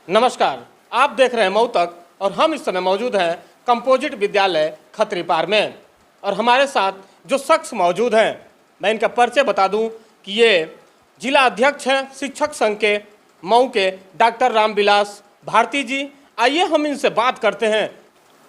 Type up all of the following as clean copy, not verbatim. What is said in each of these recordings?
नमस्कार, आप देख रहे हैं मऊ तक और हम इस समय मौजूद हैं कंपोजिट विद्यालय खत्रीपार में। और हमारे साथ जो शख्स मौजूद हैं, मैं इनका परिचय बता दूं कि ये जिला अध्यक्ष हैं शिक्षक संघ के मऊ के डॉक्टर रामविलास भारती जी। आइए हम इनसे बात करते हैं।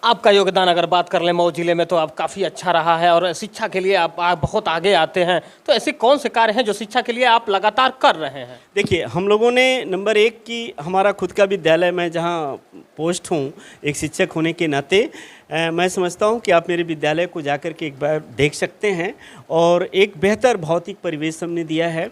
आपका योगदान अगर बात कर लें मऊ जिले में तो आप काफ़ी अच्छा रहा है और शिक्षा के लिए आप बहुत आगे आते हैं। तो ऐसे कौन से कार्य हैं जो शिक्षा के लिए आप लगातार कर रहे हैं? देखिए, हम लोगों ने नंबर एक की हमारा खुद का विद्यालय, मैं जहां पोस्ट हूं एक शिक्षक होने के नाते मैं समझता हूं कि आप मेरे विद्यालय को जाकर के एक बार देख सकते हैं। और एक बेहतर भौतिक परिवेश हमने दिया है।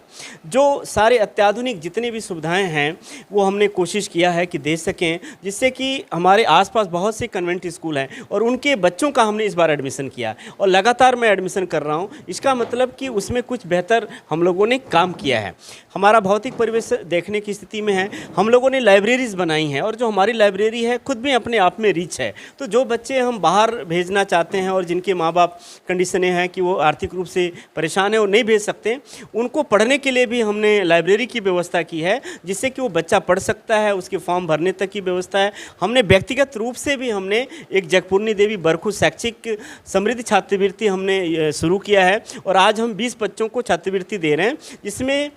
जो सारे अत्याधुनिक जितनी भी सुविधाएं हैं वो हमने कोशिश किया है कि दे सकें, जिससे कि हमारे आसपास बहुत से कन्वेंट स्कूल हैं और उनके बच्चों का हमने इस बार एडमिशन किया और लगातार मैं एडमिशन कर रहा हूं। इसका मतलब कि उसमें कुछ बेहतर हम लोगों ने काम किया है। हमारा भौतिक परिवेश देखने की स्थिति में है। हम लोगों ने लाइब्रेरीज बनाई हैं और जो हमारी लाइब्रेरी है खुद भी अपने आप में रिच है। तो जो बच्चे हम बाहर भेजना चाहते हैं और जिनके माँ बाप कंडीशनें हैं कि वो आर्थिक रूप से परेशान है और नहीं भेज सकते, उनको पढ़ने के लिए भी हमने लाइब्रेरी की व्यवस्था की है, जिससे कि वो बच्चा पढ़ सकता है। उसके फॉर्म भरने तक की व्यवस्था है। हमने व्यक्तिगत रूप से भी हमने एक जगपूर्णी देवी बरखू शैक्षिक समृद्धि छात्रवृत्ति हमने शुरू किया है और आज हम 20 बच्चों को छात्रवृत्ति दे रहे हैं, जिसमें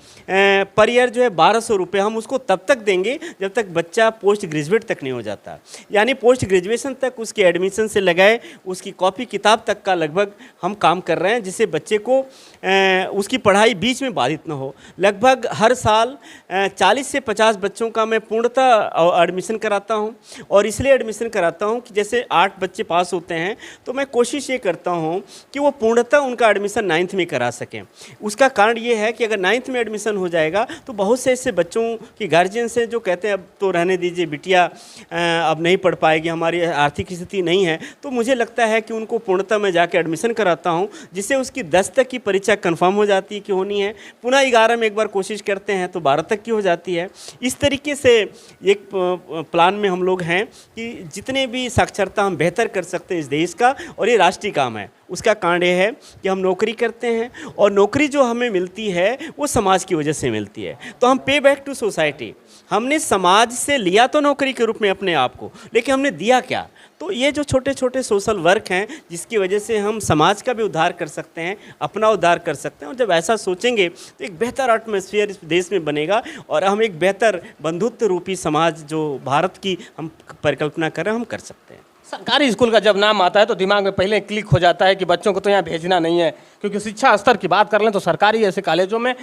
पर ईयर जो है 1200 रुपये हम उसको तब तक देंगे जब तक बच्चा पोस्ट ग्रेजुएट तक नहीं हो जाता। यानी पोस्ट ग्रेजुएशन तक उसके एडमिशन से लगाए उसकी कॉपी किताब तक का लगभग हम काम कर रहे हैं, जिससे बच्चे को उसकी पढ़ाई बीच में बाधित ना हो। लगभग हर साल 40 से 50 बच्चों का मैं पूर्णतः एडमिशन कराता हूं। और इसलिए एडमिशन कराता हूं कि जैसे 8 बच्चे पास होते हैं तो मैं कोशिश ये करता हूं कि वो पूर्णतः उनका एडमिशन 9th में करा सकें। उसका कारण ये है कि अगर 9th में एडमिशन हो जाएगा तो बहुत से ऐसे बच्चों की गार्जियंस हैं जो कहते हैं अब तो रहने दीजिए बिटिया, अब नहीं पढ़ पाएगी, हमारी आर्थिक स्थिति नहीं है। तो मुझे लगता है कि उनको पूर्णतः मैं जाके एडमिशन कराता हूं, जिससे उसकी 10 तक की परीक्षा कंफर्म हो जाती है कि होनी है। पुनः 11 में एक बार कोशिश करते हैं तो 12 तक की हो जाती है। इस तरीके से एक प्लान में हम लोग हैं कि जितने भी साक्षरता हम बेहतर कर सकते हैं इस देश का, और ये राष्ट्रीय काम है। उसका कारण ये है कि हम नौकरी करते हैं और नौकरी जो हमें मिलती है वो समाज की वजह से मिलती है। तो हम पे बैक टू सोसाइटी, हमने समाज से लिया तो नौकरी के रूप में अपने आप को, लेकिन हमने दिया क्या? तो ये जो छोटे छोटे सोशल वर्क हैं जिसकी वजह से हम समाज का भी उद्धार कर सकते हैं, अपना उद्धार कर सकते हैं। और जब ऐसा सोचेंगे तो एक बेहतर एटमॉस्फेयर इस देश में बनेगा और हम एक बेहतर बंधुत्व रूपी समाज जो भारत की हम परिकल्पना कर रहे हैं हम कर सकते हैं। सरकारी स्कूल का जब नाम आता है तो दिमाग में पहले क्लिक हो जाता है कि बच्चों को तो यहाँ भेजना नहीं है, क्योंकि शिक्षा स्तर की बात कर लें तो सरकारी ऐसे कॉलेजों में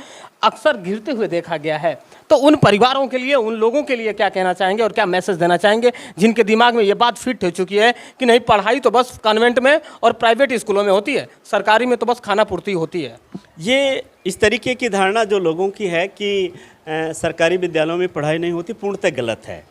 अक्सर गिरते हुए देखा गया है। तो उन परिवारों के लिए, उन लोगों के लिए क्या कहना चाहेंगे और क्या मैसेज देना चाहेंगे जिनके दिमाग में ये बात फिट हो चुकी है कि नहीं, पढ़ाई तो बस कॉन्वेंट में और प्राइवेट स्कूलों में होती है, सरकारी में तो बस खाना पूर्ति होती है? ये इस तरीके की धारणा जो लोगों की है कि सरकारी विद्यालयों में पढ़ाई नहीं होती, पूर्णतः गलत है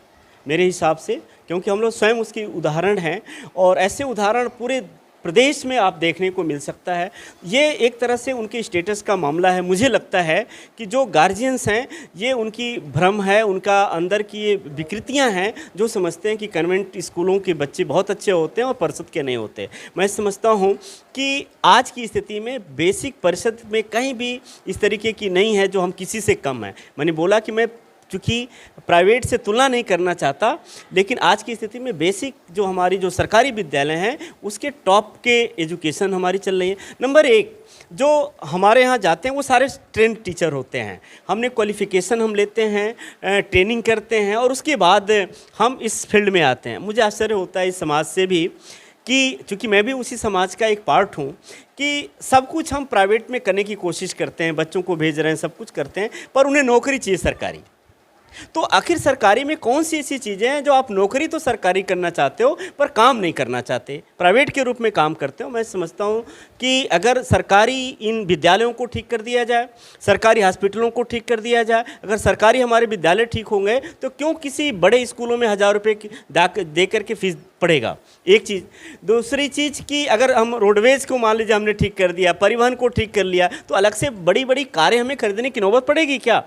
मेरे हिसाब से, क्योंकि हम लोग स्वयं उसकी उदाहरण हैं और ऐसे उदाहरण पूरे प्रदेश में आप देखने को मिल सकता है। ये एक तरह से उनके स्टेटस का मामला है। मुझे लगता है कि जो गार्जियंस हैं ये उनकी भ्रम है, उनका अंदर की ये विकृतियां हैं जो समझते हैं कि कन्वेंट स्कूलों के बच्चे बहुत अच्छे होते हैं और परिषद के नहीं होते। मैं समझता हूं कि आज की स्थिति में बेसिक परिषद में कहीं भी इस तरीके की नहीं है जो हम किसी से कम है। मैंने बोला कि मैं चूँकि प्राइवेट से तुलना नहीं करना चाहता, लेकिन आज की स्थिति में बेसिक जो हमारी जो सरकारी विद्यालय हैं उसके टॉप के एजुकेशन हमारी चल रही है। नंबर एक जो हमारे यहाँ जाते हैं वो सारे ट्रेंड टीचर होते हैं। हमने क्वालिफ़िकेशन हम लेते हैं, ट्रेनिंग करते हैं और उसके बाद हम इस फील्ड में आते हैं। मुझे आश्चर्य होता है इस समाज से भी कि चूँकि मैं भी उसी समाज का एक पार्ट हूँ कि सब कुछ हम प्राइवेट में करने की कोशिश करते हैं, बच्चों को भेज रहे हैं, सब कुछ करते हैं, पर उन्हें नौकरी चाहिए सरकारी। तो आखिर सरकारी में कौन सी ऐसी चीज़ें हैं जो आप नौकरी तो सरकारी करना चाहते हो पर काम नहीं करना चाहते, प्राइवेट के रूप में काम करते हो? मैं समझता हूँ कि अगर सरकारी इन विद्यालयों को ठीक कर दिया जाए, सरकारी हॉस्पिटलों को ठीक कर दिया जाए, अगर सरकारी हमारे विद्यालय ठीक होंगे तो क्यों किसी बड़े स्कूलों में 1000 रुपये दे करके फीस पड़ेगा? एक चीज़। दूसरी चीज़ कि अगर हम रोडवेज को मान लीजिए हमने ठीक कर दिया, परिवहन को ठीक कर लिया, तो अलग से बड़ी बड़ी कारें हमें खरीदने की नौबत पड़ेगी क्या?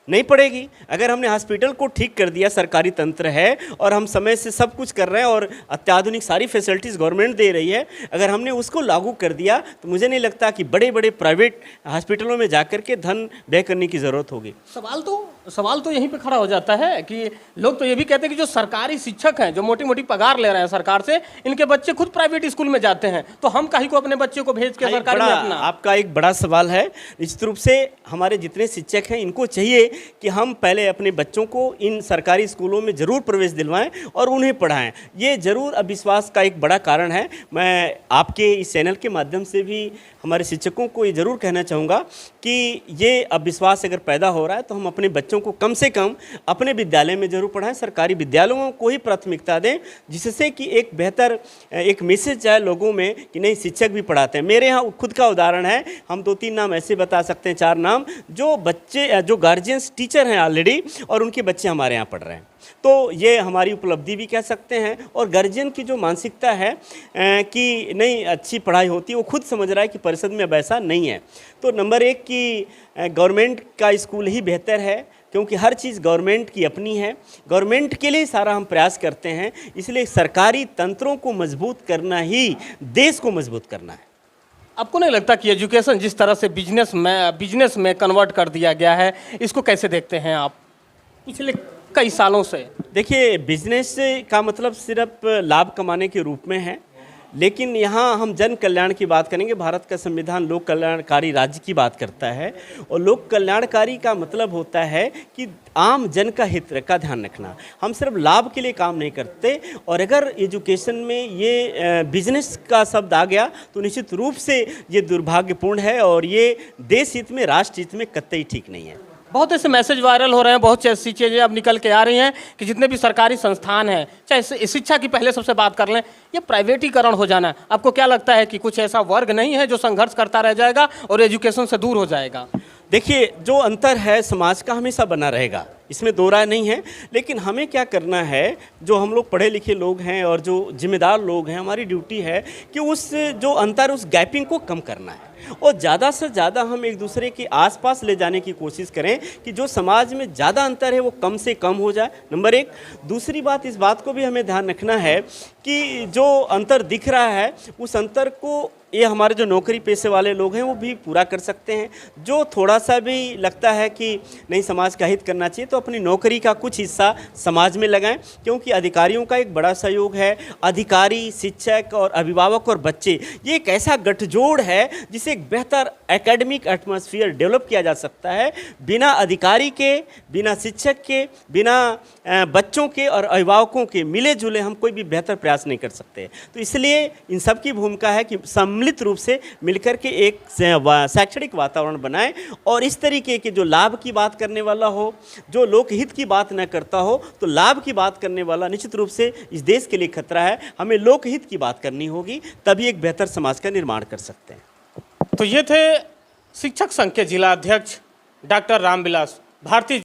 नहीं पड़ेगी। अगर हमने हॉस्पिटल को ठीक कर दिया, सरकारी तंत्र है और हम समय से सब कुछ कर रहे हैं और अत्याधुनिक सारी फैसिलिटीज़ गवर्नमेंट दे रही है, अगर हमने उसको लागू कर दिया तो मुझे नहीं लगता कि बड़े बड़े प्राइवेट हॉस्पिटलों में जाकर के धन व्यय करने की ज़रूरत होगी। सवाल तो सवाल तो यहीं पे खड़ा हो जाता है कि लोग तो ये भी कहते हैं कि जो सरकारी शिक्षक हैं, जो मोटी मोटी पगार ले रहे हैं सरकार से, इनके बच्चे खुद प्राइवेट स्कूल में जाते हैं, तो हम काहे को अपने बच्चे को भेज के हाँ, सरकारी में अपना। आपका एक बड़ा सवाल है। निश्चित रूप से हमारे जितने शिक्षक हैं इनको चाहिए कि हम पहले अपने बच्चों को इन सरकारी स्कूलों में ज़रूर प्रवेश दिलवाएं और उन्हें पढ़ाएं। ये ज़रूर अविश्वास का एक बड़ा कारण है। मैं आपके इस चैनल के माध्यम से भी हमारे शिक्षकों को ये ज़रूर कहना चाहूँगा कि ये अविश्वास अगर पैदा हो रहा है तो हम अपने बच्चों को कम से कम अपने विद्यालय में ज़रूर पढ़ाएं, सरकारी विद्यालयों को ही प्राथमिकता दें, जिससे कि एक बेहतर एक मैसेज जाए लोगों में कि नहीं, शिक्षक भी पढ़ाते हैं। मेरे यहाँ खुद का उदाहरण है, हम 2-3 नाम ऐसे बता सकते हैं, 4 नाम, जो बच्चे जो गार्जियंस टीचर हैं ऑलरेडी और उनके बच्चे हमारे यहाँ पढ़ रहे हैं। तो ये हमारी उपलब्धि भी कह सकते हैं। और गार्जियन की जो मानसिकता है कि नहीं अच्छी पढ़ाई होती है, वो खुद समझ रहा है कि परिषद में अब ऐसा नहीं है। तो नंबर 1 कि गवर्नमेंट का स्कूल ही बेहतर है, क्योंकि हर चीज़ गवर्नमेंट की अपनी है, गवर्नमेंट के लिए सारा हम प्रयास करते हैं। इसलिए सरकारी तंत्रों को मजबूत करना ही देश को मजबूत करना है। आपको नहीं लगता कि एजुकेशन जिस तरह से बिजनेस में कन्वर्ट कर दिया गया है, इसको कैसे देखते हैं आप पिछले कई सालों से? देखिए, बिजनेस का मतलब सिर्फ लाभ कमाने के रूप में है, लेकिन यहाँ हम जन कल्याण की बात करेंगे। भारत का संविधान लोक कल्याणकारी राज्य की बात करता है, और लोक कल्याणकारी का मतलब होता है कि आम जन का हित का ध्यान रखना। हम सिर्फ लाभ के लिए काम नहीं करते, और अगर एजुकेशन में ये बिजनेस का शब्द आ गया तो निश्चित रूप से ये दुर्भाग्यपूर्ण है, और ये देश हित में, राष्ट्र हित में कतई ठीक नहीं है। बहुत ऐसे मैसेज वायरल हो रहे हैं, बहुत ऐसी चीज़ें अब निकल के आ रही हैं कि जितने भी सरकारी संस्थान हैं, चाहे शिक्षा की पहले सबसे बात कर लें, ये प्राइवेटीकरण हो जाना है। आपको क्या लगता है कि कुछ ऐसा वर्ग नहीं है जो संघर्ष करता रह जाएगा और एजुकेशन से दूर हो जाएगा? देखिए, जो अंतर है समाज का हमेशा बना रहेगा, इसमें दो राय नहीं है। लेकिन हमें क्या करना है, जो हम लोग पढ़े लिखे लोग हैं और जो जिम्मेदार लोग हैं, हमारी ड्यूटी है कि उस जो अंतर, उस गैपिंग को कम करना है, और ज़्यादा से ज़्यादा हम एक दूसरे के आसपास ले जाने की कोशिश करें कि जो समाज में ज़्यादा अंतर है वो कम से कम हो जाए, नंबर 1। दूसरी बात, इस बात को भी हमें ध्यान रखना है कि जो अंतर दिख रहा है उस अंतर को ये हमारे जो नौकरी पेशे वाले लोग हैं वो भी पूरा कर सकते हैं। जो थोड़ा सा भी लगता है कि नहीं समाज का हित करना चाहिए, तो अपनी नौकरी का कुछ हिस्सा समाज में लगाएं, क्योंकि अधिकारियों का एक बड़ा सहयोग है। अधिकारी, शिक्षक और अभिभावक और बच्चे, ये एक ऐसा गठजोड़ है जिसे एक बेहतर एकेडमिक एटमॉस्फेयर डेवलप किया जा सकता है। बिना अधिकारी के, बिना शिक्षक के, बिना बच्चों के और अभिभावकों के मिले जुले हम कोई भी बेहतर प्रयास नहीं कर सकते। तो इसलिए इन सब की भूमिका है कि सम्मिलित रूप से मिलकर के एक शैक्षणिक वातावरण बनाएं, और इस तरीके के जो लाभ की बात करने वाला हो, जो लोकहित की बात न करता हो, तो लाभ की बात करने वाला निश्चित रूप से इस देश के लिए खतरा है। हमें लोकहित की बात करनी होगी, तभी एक बेहतर समाज का निर्माण कर सकते हैं। तो ये थे शिक्षक संघ के जिला अध्यक्ष डॉक्टर रामविलास भारती।